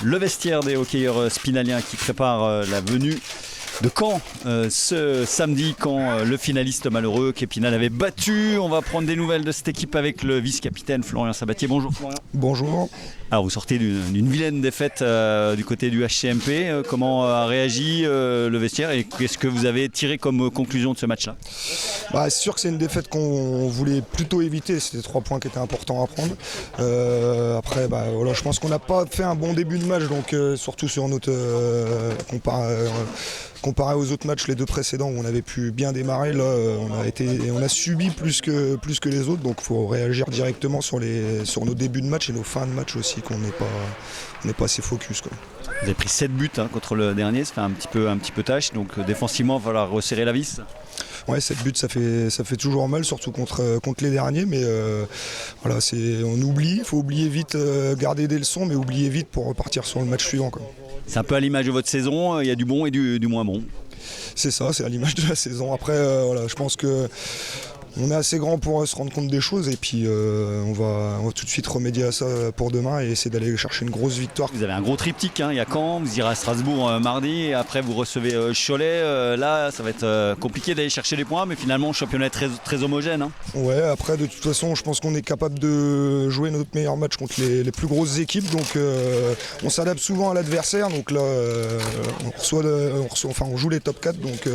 Le vestiaire des hockeyeurs spinaliens qui prépare la venue de Caen ce samedi quand le finaliste malheureux qu'Épinal avait battu. On va prendre des nouvelles de cette équipe avec le vice-capitaine Florian Sabatier. Bonjour Florian. Bonjour. Alors vous sortez d'une vilaine défaite du côté du HCMP. Comment a réagi le vestiaire et qu'est-ce que vous avez tiré comme conclusion de ce match-là? C'est sûr que c'est une défaite qu'on voulait plutôt éviter. C'était 3 points qui étaient importants à prendre. Après, voilà, je pense qu'on n'a pas fait un bon début de match, donc surtout sur notre comparé aux autres matchs, les 2 précédents où on avait pu bien démarrer, là on a subi plus que les autres, donc il faut réagir directement sur nos débuts de match et nos fins de match aussi, qu'on n'est pas assez focus, quoi. Vous avez pris 7 buts contre le dernier, ça fait un petit peu tâche, donc défensivement il va falloir resserrer la vis. Ouais, 7 buts ça fait toujours mal, surtout contre les derniers, mais voilà, on oublie, il faut oublier vite, garder des leçons, mais oublier vite pour repartir sur le match suivant, quoi. C'est un peu à l'image de votre saison, il y a du bon et du moins bon. C'est ça, c'est à l'image de la saison. Après, voilà, je pense que on est assez grand pour se rendre compte des choses et puis on va tout de suite remédier à ça pour demain et essayer d'aller chercher une grosse victoire. Vous avez un gros triptyque, il y a Caen, vous irez à Strasbourg mardi et après vous recevez Cholet. Là, ça va être compliqué d'aller chercher les points, mais finalement le championnat est très, très homogène. Ouais, après de toute façon, je pense qu'on est capable de jouer notre meilleur match contre les plus grosses équipes, donc on s'adapte souvent à l'adversaire. Donc là, on joue les top 4, donc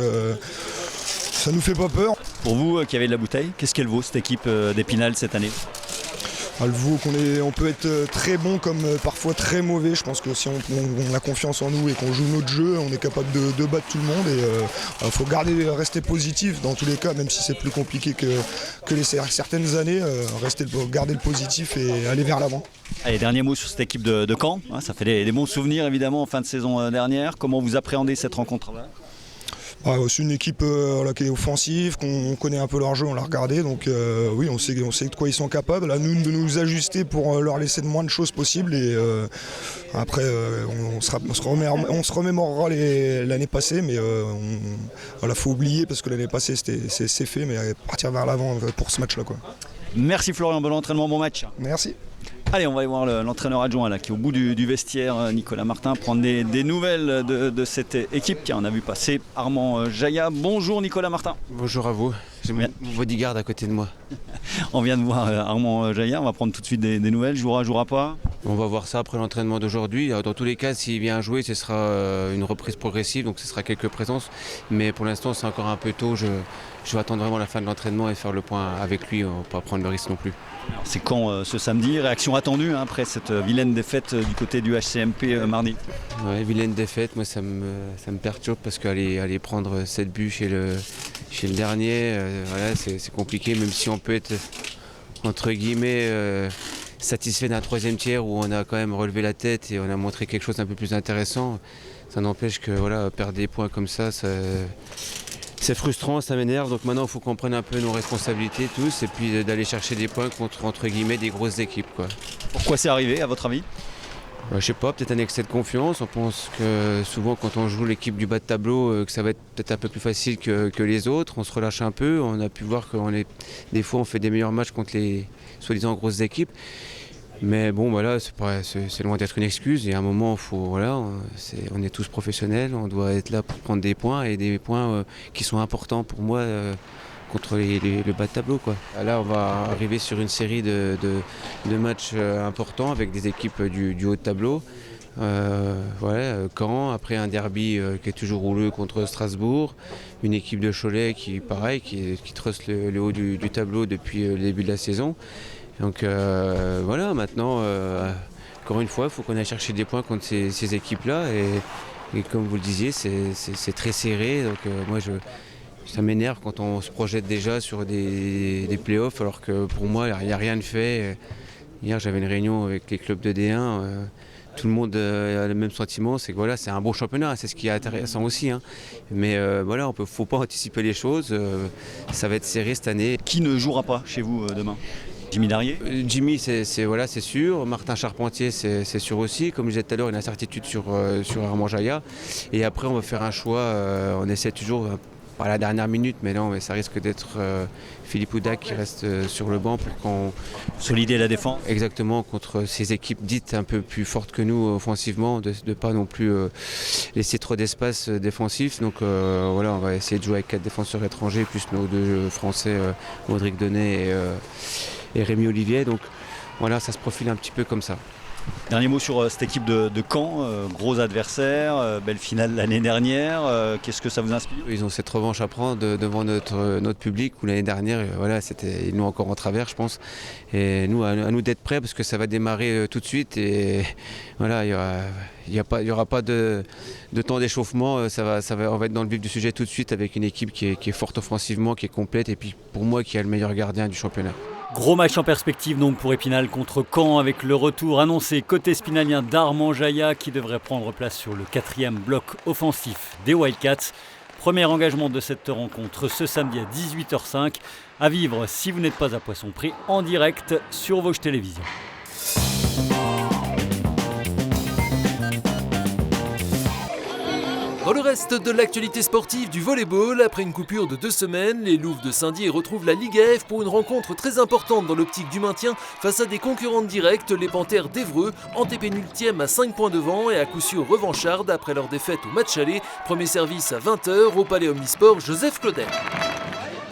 ça nous fait pas peur. Pour vous qui avez de la bouteille, qu'est-ce qu'elle vaut cette équipe d'Épinal cette année? Elle vaut on peut être très bon comme parfois très mauvais. Je pense que si on a confiance en nous et qu'on joue notre jeu, on est capable de battre tout le monde. Et il faut rester positif dans tous les cas, même si c'est plus compliqué que certaines années. Garder le positif et aller vers l'avant. Allez, dernier mot sur cette équipe de Caen. Ça fait des bons souvenirs évidemment en fin de saison dernière. Comment vous appréhendez cette rencontre-là? C'est une équipe qui est offensive, qu'on connaît un peu leur jeu, on l'a regardé, donc oui, on sait de quoi ils sont capables. À nous de nous ajuster pour leur laisser le moins de choses possible et après on se remémorera l'année passée, mais faut oublier parce que l'année passée c'est fait, mais partir vers l'avant pour ce match-là, quoi. Merci Florian, bon entraînement, bon match. Merci. Allez, on va aller voir l'entraîneur adjoint là, qui est au bout du vestiaire, Nicolas Martin, prendre des nouvelles de cette équipe qui en a vu passer Armand Jaillat. Bonjour Nicolas Martin. Bonjour à vous, j'ai mon bodyguard à côté de moi. On vient de voir Armand Jaillat, on va prendre tout de suite des nouvelles, jouera pas. On va voir ça après l'entraînement d'aujourd'hui. Dans tous les cas, s'il vient jouer, ce sera une reprise progressive, donc ce sera quelques présences. Mais pour l'instant, c'est encore un peu tôt. Je vais attendre vraiment la fin de l'entraînement et faire le point avec lui pour pas prendre le risque non plus. Alors, c'est quand ce samedi? Réaction attendue après cette vilaine défaite du côté du HCMP mardi? Ouais, vilaine défaite, moi ça me perturbe parce qu'aller prendre 7 buts chez le dernier, voilà, c'est compliqué, même si on peut être entre guillemets satisfait d'un 3e tiers où on a quand même relevé la tête et on a montré quelque chose d'un peu plus intéressant. Ça n'empêche que voilà, perdre des points comme ça, c'est frustrant, ça m'énerve. Donc maintenant il faut qu'on prenne un peu nos responsabilités tous et puis d'aller chercher des points contre entre guillemets des grosses équipes, quoi. Pourquoi c'est arrivé à votre avis? Je sais pas, peut-être un excès de confiance. On pense que souvent quand on joue l'équipe du bas de tableau, que ça va être peut-être un peu plus facile que les autres. On se relâche un peu. On a pu voir des fois on fait des meilleurs matchs contre les soi-disant grosses équipes. Mais bon, voilà, c'est loin d'être une excuse. Il y a un moment, on est tous professionnels. On doit être là pour prendre des points et des points qui sont importants pour moi contre le bas de tableau, quoi. Là, on va arriver sur une série de matchs importants avec des équipes du haut de tableau. Caen, après un derby qui est toujours houleux contre Strasbourg, une équipe de Cholet qui truste le haut du tableau depuis le début de la saison. Donc maintenant, encore une fois, il faut qu'on aille chercher des points contre ces équipes-là et comme vous le disiez, c'est très serré. Donc ça m'énerve quand on se projette déjà sur des playoffs alors que pour moi, il n'y a rien de fait. Hier, j'avais une réunion avec les clubs de D1. Tout le monde a le même sentiment, c'est que voilà, c'est un bon championnat, c'est ce qui est intéressant aussi. Mais faut pas anticiper les choses. Ça va être serré cette année. Qui ne jouera pas chez vous demain? Jimmy Darrier? Jimmy, c'est sûr. Martin Charpentier, c'est sûr aussi. Comme je disais tout à l'heure, une incertitude sur Armand Jaillat. Et après, on va faire un choix. On essaie toujours à la dernière minute, mais non, mais ça risque d'être Philippe Houdak qui reste sur le banc pour qu'on Solider la défense. exactement contre ces équipes dites un peu plus fortes que nous offensivement, de ne pas non plus laisser trop d'espace défensif. Donc voilà, on va essayer de jouer avec 4 défenseurs étrangers, plus nos 2 Français, Audric Denet et Rémi Olivier. Donc voilà, ça se profile un petit peu comme ça. Dernier mot sur cette équipe de Caen, gros adversaire, belle finale l'année dernière. Qu'est-ce que ça vous inspire? Ils ont cette revanche à prendre devant notre public, où l'année dernière, voilà, ils l'ont encore en travers, je pense. Et nous, à nous d'être prêts, parce que ça va démarrer tout de suite. Et voilà, il y aura pas de temps d'échauffement. On va être dans le vif du sujet tout de suite, avec une équipe qui est forte offensivement, qui est complète, et puis pour moi, qui a le meilleur gardien du championnat. Gros match en perspective donc pour Épinal contre Caen, avec le retour annoncé côté spinalien d'Armand Jaillat qui devrait prendre place sur le 4e bloc offensif des Wildcats. Premier engagement de cette rencontre ce samedi à 18h05, à vivre si vous n'êtes pas à Poisson-Prix en direct sur Vosges Télévisions. Dans le reste de l'actualité sportive du volley-ball, après une coupure de 2 semaines, les Louves de Saint-Dié retrouvent la Ligue AF pour une rencontre très importante dans l'optique du maintien face à des concurrentes directes, les Panthères d'Évreux, antépénultième à 5 points devant et à coup sûr revancharde après leur défaite au match aller. Premier service à 20h au Palais Omnisport Joseph Claudel.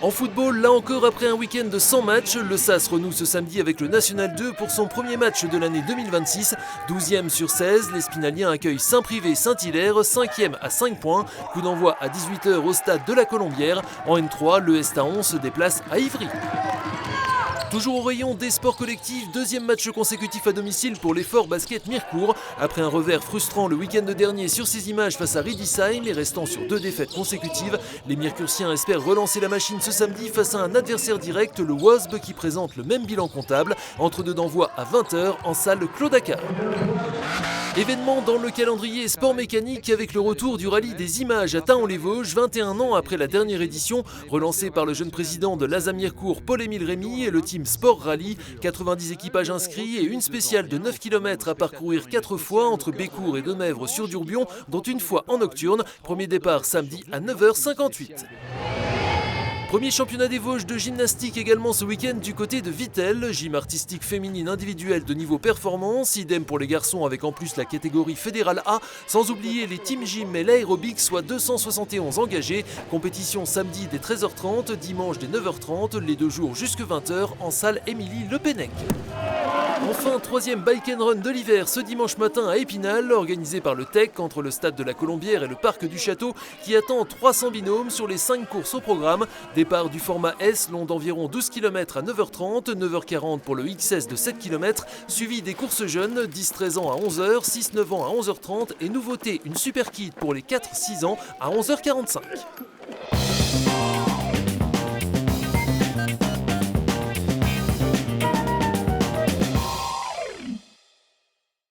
En football, là encore après un week-end de 100 matchs, le SAS renoue ce samedi avec le National 2 pour son premier match de l'année 2026. 12e sur 16, les Spinaliens accueillent Saint-Privé-Saint-Hilaire, 5e à 5 points. Coup d'envoi à 18h au stade de la Colombière. En N3, le Estaon se déplace à Ivry. Toujours au rayon des sports collectifs, 2e match consécutif à domicile pour l'effort basket Mirecourt. Après un revers frustrant le week-end dernier sur ces images face à Riedisheim et restant sur 2 défaites consécutives, les Mircursiens espèrent relancer la machine ce samedi face à un adversaire direct, le WASB, qui présente le même bilan comptable. Entre deux d'envoi à 20h en salle Claude Accard. Événement dans le calendrier sport mécanique avec le retour du rallye des images à Taon-les-Vosges, 21 ans après la dernière édition, relancé par le jeune président de l'ASA Mirecourt, Paul-Émile Rémy, et le team Sport Rally. 90 équipages inscrits et une spéciale de 9 km à parcourir 4 fois entre Bécourt et Demèvre sur Durbion, dont une fois en nocturne. Premier départ samedi à 9h58. Premier championnat des Vosges de gymnastique également ce week-end du côté de Vittel. Gym artistique féminine individuelle de niveau performance, idem pour les garçons avec en plus la catégorie fédérale A, sans oublier les team gym et l'aérobic, soit 271 engagés. Compétition samedi dès 13h30, dimanche dès 9h30, les 2 jours jusque 20h en salle Émilie Le Pennec. Enfin, 3e bike and run de l'hiver ce dimanche matin à Épinal, organisé par le TEC entre le stade de la Colombière et le parc du Château, qui attend 300 binômes sur les 5 courses au programme. Départ du format S, long d'environ 12 km à 9h30, 9h40 pour le XS de 7 km, suivi des courses jeunes, 10-13 ans à 11h, 6-9 ans à 11h30 et nouveauté, une super kit pour les 4-6 ans à 11h45.